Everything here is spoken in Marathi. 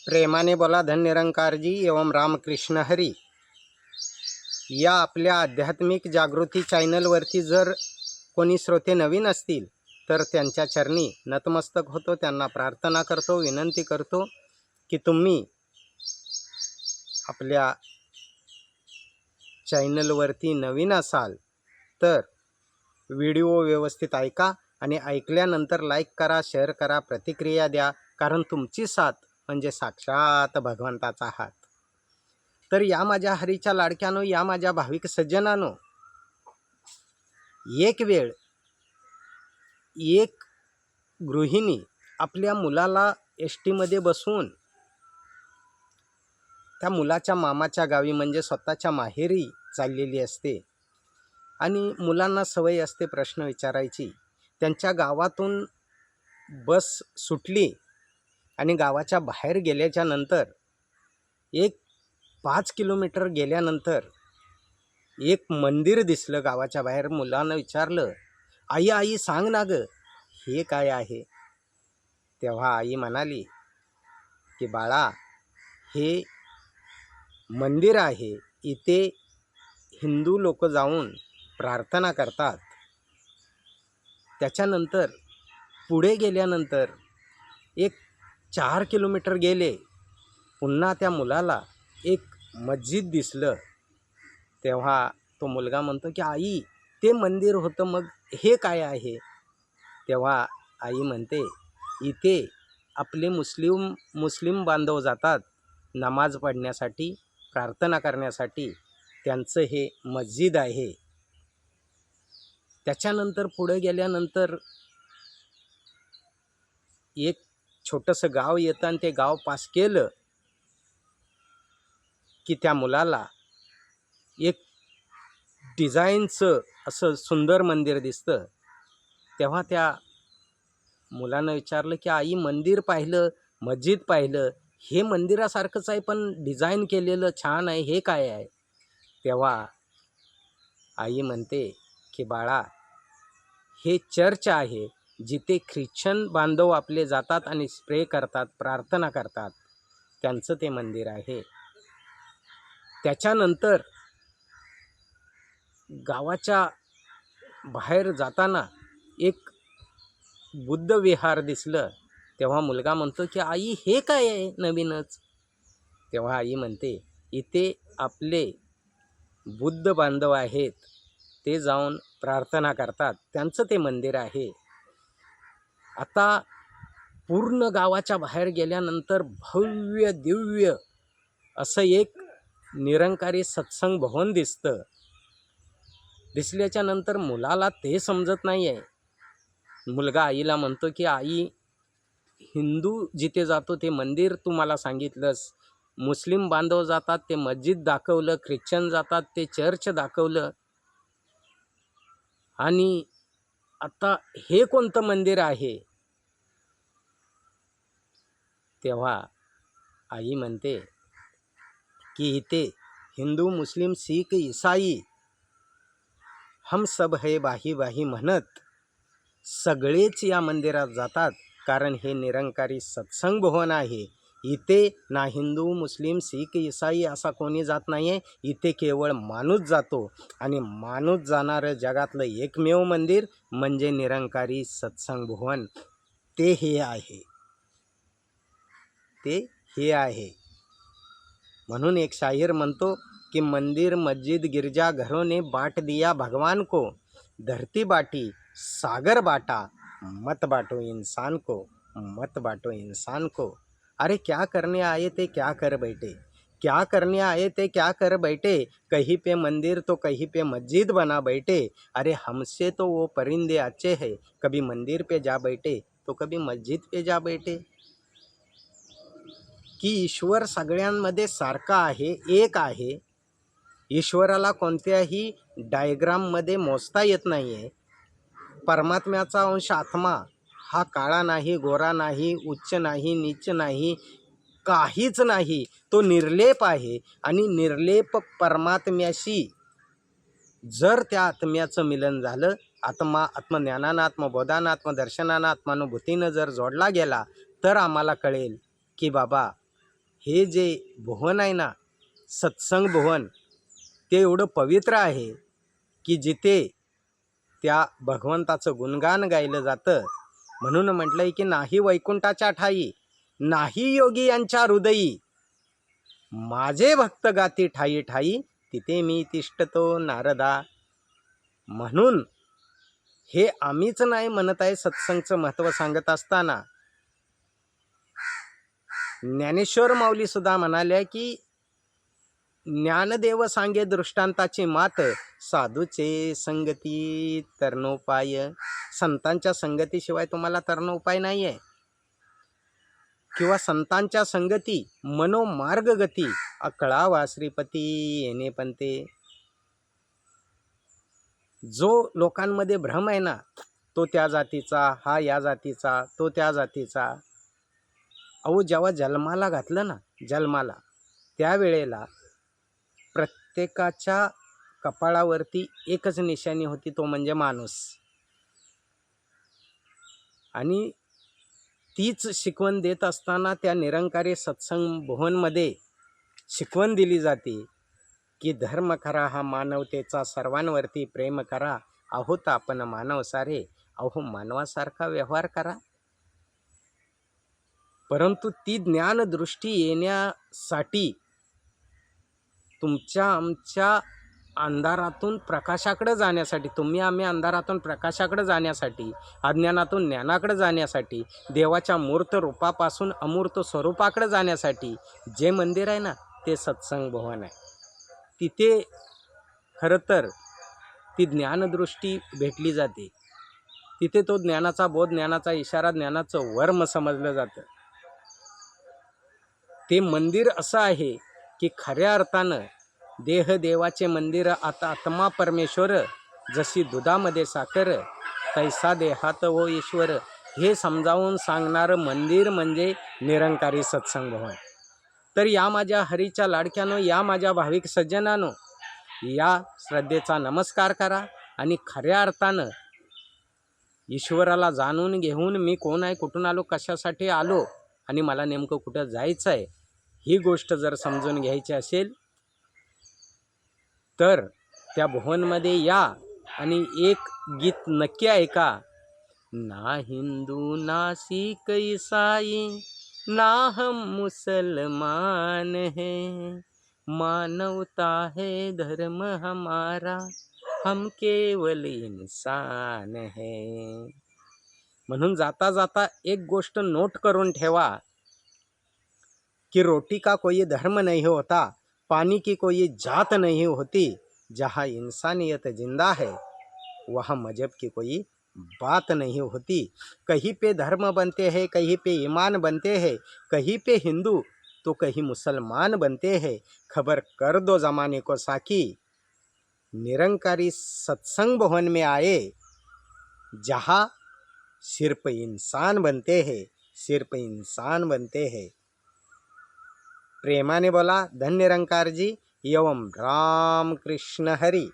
प्रेमाने बोला धन निरंकारजी एवं रामकृष्ण हरी. या आपल्या आध्यात्मिक जागृती चॅनलवरती जर कोणी श्रोते नवीन असतील तर त्यांच्या चरणी नतमस्तक होतो, त्यांना प्रार्थना करतो, विनंती करतो की तुम्ही आपल्या चॅनलवरती नवीन असाल तर व्हिडिओ व्यवस्थित ऐका आणि ऐकल्यानंतर लाईक करा, शेअर करा, प्रतिक्रिया द्या, कारण तुमची साथ म्हणजे साक्षात भगवंताचा हात. तर या माझ्या हरीच्या लाडक्यानो, या माझ्या भाविक सज्जनानो, एक वेळ एक गृहिणी आपल्या मुलाला एसटीमध्ये बसवून त्या मुलाच्या मामाच्या गावी म्हणजे स्वतःच्या माहेरी चाललेली असते आणि मुलांना सवय असते प्रश्न विचारायची. त्यांच्या गावातून बस सुटली आणि गावाच्या बाहेर गेल्याच्या नंतर एक 5 किलोमीटर गेल्यानंतर एक मंदिर दिसलं गावाच्या बाहेर. मुलानं विचारलं, आई आई सांग ना गं, हे काय आहे? तेव्हा आई म्हणाली की बाळा, हे मंदिर आहे, इथे हिंदू लोक जाऊन प्रार्थना करतात. त्याच्यानंतर पुढे गेल्यानंतर एक 4 किलोमीटर गेले, पुन्हा त्या मुलाला एक मस्जिद दिसलं. तेव्हा तो मुलगा म्हणतो की आई, ते मंदिर होतं, मग हे काय आहे? तेव्हा आई म्हणते, इथे आपले मुस्लिम बांधव जातात नमाज पढण्यासाठी, प्रार्थना करण्यासाठी, त्यांचं हे मस्जिद आहे. त्याच्यानंतर पुढे गेल्यानंतर एक छोटंसं गाव येतं आणि ते गाव पास केलं की त्या मुलाला एक डिझाईनचं असं सुंदर मंदिर दिसतं. तेव्हा त्या मुलानं विचारलं की आई, मंदिर पाहिलं, मस्जिद पाहिलं, हे मंदिरासारखंच आहे पण डिझाईन केलेलं छान आहे, हे काय आहे? तेव्हा आई म्हणते की बाळा, हे चर्च आहे, जिथे ख्रिश्चन बांधव आपले जातात आणि स्प्रे करतात, प्रार्थना करतात, त्यांचं ते मंदिर आहे. त्याच्यानंतर गावाच्या बाहेर जाताना एक बुद्ध विहार दिसलं. तेव्हा मुलगा म्हणतो की आई, हे काय आहे नवीनच? तेव्हा आई म्हणते, इथे आपले बुद्ध बांधव आहेत, ते जाऊन प्रार्थना करतात, त्यांचं ते मंदिर आहे. आता पूर्ण गावाच्या बाहेर गेल्यानंतर भव्य दिव्य असं एक निरंकारी सत्संग भवन दिसतं. दिसल्याच्या नंतर मुलाला ते समजत नाही आहे. मुलगा आईला म्हणतो की आई, हिंदू जिथे जातो ते मंदिर तू मला सांगितलंस, मुस्लिम बांधव जातात ते मस्जिद दाखवलं, ख्रिश्चन जातात ते चर्च दाखवलं, आणि आता हे कोणतं मंदिर आहे? तेव्हा आई म्हणते की इथे हिंदू, मुस्लिम, शीख, ईसाई हम सब है बाही बाही म्हणत सगळेच या मंदिरात जातात, कारण हे निरंकारी सत्संग भवन आहे. इथे ना हिंदू, मुस्लिम, शीख, ईसाई असा कोणी जात नाही आहे. इथे केवळ माणूस जातो आणि माणूस जाणारं जगातलं एकमेव मंदिर म्हणजे निरंकारी सत्संग भवन, ते हे आहे, ते हे आहे. म्हणून एक शाहीर म्हणतो कि मंदिर मस्जिद गिरजा घरों ने बाट दिया भगवान को, धरती बाटी सागर बाटा, मत बाटो इंसान को, मत बाटो इंसान को. अरे क्या करने आए थे क्या कर बैठे, क्या करने आए थे क्या कर बैठे, कहीं पे मंदिर तो कहीं पे मस्जिद बना बैठे. अरे हमसे तो वो परिंदे अच्छे हैं, कभी मंदिर पे जा बैठे तो कभी मस्जिद पे जा बैठे. की ईश्वर सगळ्यांमध्ये सारखा आहे, एक आहे. ईश्वराला कोणत्याही डायग्राममध्ये मोजता येत नाही आहे. परमात्म्याचा अंश आत्मा हा काळा नाही, गोरा नाही, उच्च नाही, नीच नाही, काहीच नाही. तो निर्लेप आहे आणि निर्लेप परमात्म्याशी जर त्या आत्म्याचं मिलन झालं, आत्मा आत्मज्ञानानं, आत्मबोधानं, आत्मदर्शनानं, आत्मानुभूतीनं जर जोडला गेला, तर आम्हाला कळेल की बाबा हे जे भुवन आहे ना, सत्संग भुवन, ते एवढं पवित्र आहे की जिथे त्या भगवंताचं गुणगान गायलं जातं. म्हणून म्हटलंय की नाही वैकुंठाच्या ठाई, नाही योगी यांच्या हृदयी, माझे भक्त गाती ठाई ठाई, तिथे मी तिष्ठतो नारदा. म्हणून हे आम्हीच नाही म्हणत आहे, सत्संगचं महत्त्व सांगत असताना ज्ञानेश्वर माऊली सुद्धा म्हणाल्या की ज्ञानदेव सांगे दृष्टांताची मात, साधूचे संगती तरणोपाय. संतांच्या संगतीशिवाय तुम्हाला तरणोपाय नाही आहे. किंवा संतांच्या संगती मनोमार्ग गती, अकळावा श्रीपती येणे पंते. जो लोकांमध्ये भ्रम आहे ना, तो त्या जातीचा, हा या जातीचा, तो त्या जातीचा. अहो जेव्हा जन्माला घातलं ना, जन्माला त्यावेळेला प्रत्येकाच्या कपाळावरती एकच निशाणी होती, तो म्हणजे माणूस. आणि तीच शिकवण देत असताना त्या निरंकारी सत्संग भुवनमध्ये शिकवण दिली जाते की धर्म करा हा मानवतेचा, सर्वांवरती प्रेम करा, आहोत आपण मानव सारे, अहो मानवासारखा व्यवहार करा. परंतु ती ज्ञानदृष्टी येण्यासाठी तुमच्या आमच्या अंधारातून प्रकाशाकडे जाण्यासाठी, तुम्ही आम्ही अंधारातून प्रकाशाकडे जाण्यासाठी, अज्ञानातून ज्ञानाकडे जाण्यासाठी, देवाच्या मूर्त रूपापासून अमूर्त स्वरूपाकडे जाण्यासाठी जे मंदिर आहे ना, ते सत्संग भवन आहे. तिथे खरं तर ती ज्ञानदृष्टी भेटली जाते. तिथे तो ज्ञानाचा बोध, ज्ञानाचा इशारा, ज्ञानाचं वर्म समजलं जातं. ते मंदिर असं आहे की खऱ्या अर्थानं देह देवाचे मंदिर, आता आत्मा परमेश्वर, जशी दुधामध्ये साखर, तैसा देहात हो ईश्वर, हे समजावून सांगणारं मंदिर म्हणजे निरंकारी सत्संग भवन. तर या माझ्या हरीच्या लाडक्यानो, या माझ्या भाविक सज्जनानो, या श्रद्धेचा नमस्कार करा आणि खऱ्या अर्थानं ईश्वराला जाणून घेऊन मी कोण आहे, कुठून आलो, कशासाठी आलो आणि मला नेमकं कुठं जायचं आहे, ही गोष्ट जर समजून घ्यायची असेल तर त्या भुवनमध्ये या आणि एक गीत नक्की ऐका. ना हिंदू ना सिख ईसाई, ना हम मुसलमान है, मानवता है धर्म हमारा, हम केवल इंसान है. म्हणून जाता जाता एक गोष्ट नोट करून ठेवा कि रोटी का कोई धर्म नहीं होता, पानी की कोई जात नहीं होती, जहाँ इंसानियत जिंदा है वहाँ मजहब की कोई बात नहीं होती. कहीं पे धर्म बनते हैं, कहीं पे ईमान बनते हैं, कहीं पे हिंदू तो कहीं मुसलमान बनते हैं. खबर कर दो ज़माने को साकी, निरंकारी सत्संग भवन में आए, जहाँ सिर्फ इंसान बनते हैं, सिर्फ इंसान बनते हैं. प्रेमाने बोला. धन्य निरंकार जी. एवं राम कृष्ण हरी.